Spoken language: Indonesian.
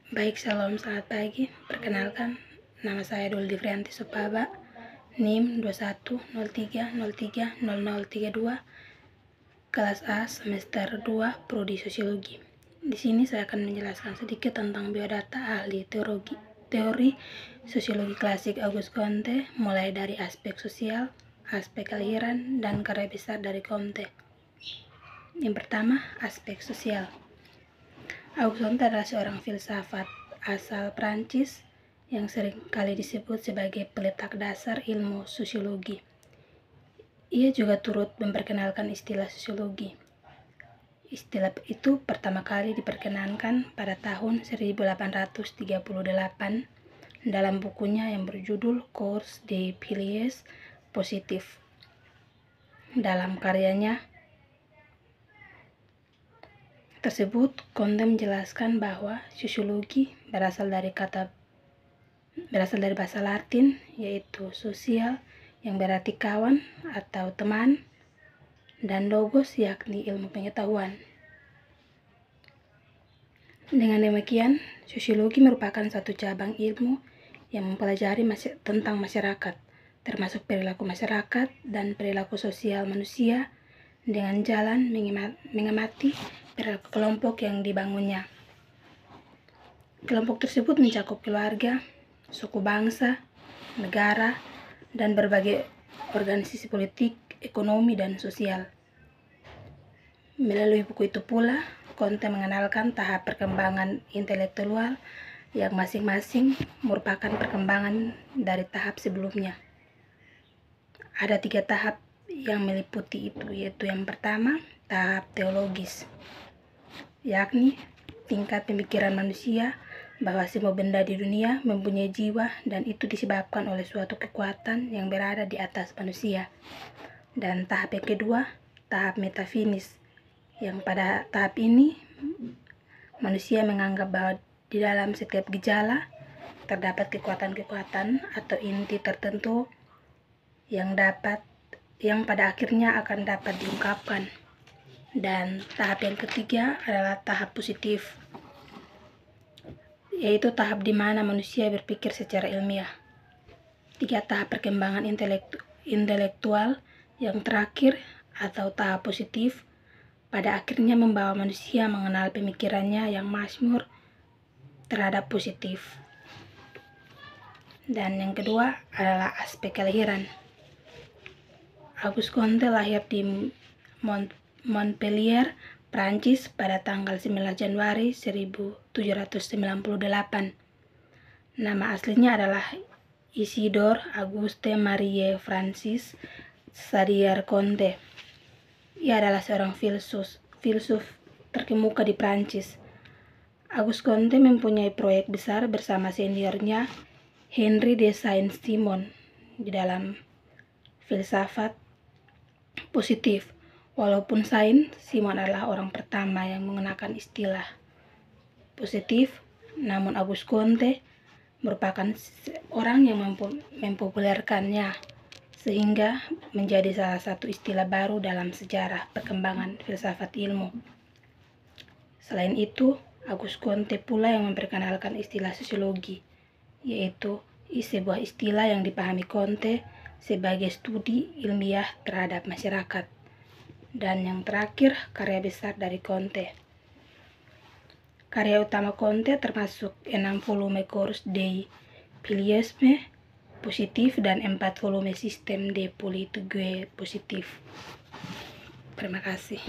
Baik, shalom, selamat pagi. Perkenalkan, nama saya Dul Divrianti Supaba, NIM 2103030032, kelas A, semester 2, Prodi Sosiologi. Di sini saya akan menjelaskan sedikit tentang biodata ahli teori sosiologi klasik Auguste Comte, mulai dari aspek sosial, aspek kelahiran, dan karya besar dari Comte. Yang pertama, aspek sosial. Auguste Comte adalah seorang filsafat asal Prancis yang sering kali disebut sebagai peletak dasar ilmu sosiologi. Ia juga turut memperkenalkan istilah sosiologi. Istilah itu pertama kali diperkenankan pada tahun 1838 dalam bukunya yang berjudul Cours des Piliers Positifs. Dalam karyanya tersebut, Comte menjelaskan bahwa sosiologi berasal dari bahasa Latin, yaitu sosial yang berarti kawan atau teman, dan logos yakni ilmu pengetahuan. Dengan demikian, sosiologi merupakan satu cabang ilmu yang mempelajari tentang masyarakat, termasuk perilaku masyarakat dan perilaku sosial manusia, dengan jalan mengamati perilaku kelompok yang dibangunnya. Kelompok tersebut mencakup keluarga, suku bangsa, negara, dan berbagai organisasi politik, ekonomi, dan sosial. Melalui buku itu pula, Comte mengenalkan tahap perkembangan intelektual yang masing-masing merupakan perkembangan dari tahap sebelumnya. Ada 3 tahap yang meliputi itu, yaitu yang pertama, tahap teologis, yakni tingkat pemikiran manusia bahwa semua benda di dunia mempunyai jiwa dan itu disebabkan oleh suatu kekuatan yang berada di atas manusia. Dan tahap yang kedua, tahap metafisis, yang pada tahap ini manusia menganggap bahwa di dalam setiap gejala terdapat kekuatan-kekuatan atau inti tertentu yang pada akhirnya akan dapat diungkapkan. Dan tahap yang ketiga adalah tahap positif, yaitu tahap di mana manusia berpikir secara ilmiah. 3 tahap perkembangan intelektual yang terakhir atau tahap positif pada akhirnya membawa manusia mengenal pemikirannya yang mazmur terhadap positif. Dan yang kedua adalah aspek kelahiran. Auguste Comte lahir di Montpellier, Prancis pada tanggal 9 Januari 1798. Nama aslinya adalah Isidore Auguste Marie Francis Xavier Comte. Ia adalah seorang filsuf terkemuka di Prancis. Auguste Comte mempunyai proyek besar bersama seniornya Henri de Saint-Simon di dalam filsafat positif. Walaupun Saint-Simon adalah orang pertama yang menggunakan istilah positif, namun Auguste Comte merupakan orang yang mempopulerkannya sehingga menjadi salah satu istilah baru dalam sejarah perkembangan filsafat ilmu. Selain itu, Auguste Comte pula yang memperkenalkan istilah sosiologi, yaitu sebuah istilah yang dipahami Comte sebagai studi ilmiah terhadap masyarakat. Dan yang terakhir, karya besar dari Comte. Karya utama Comte termasuk 6 volume Cours des Piliers Positifs dan 4 volume Système de Politique Positive. Terima kasih.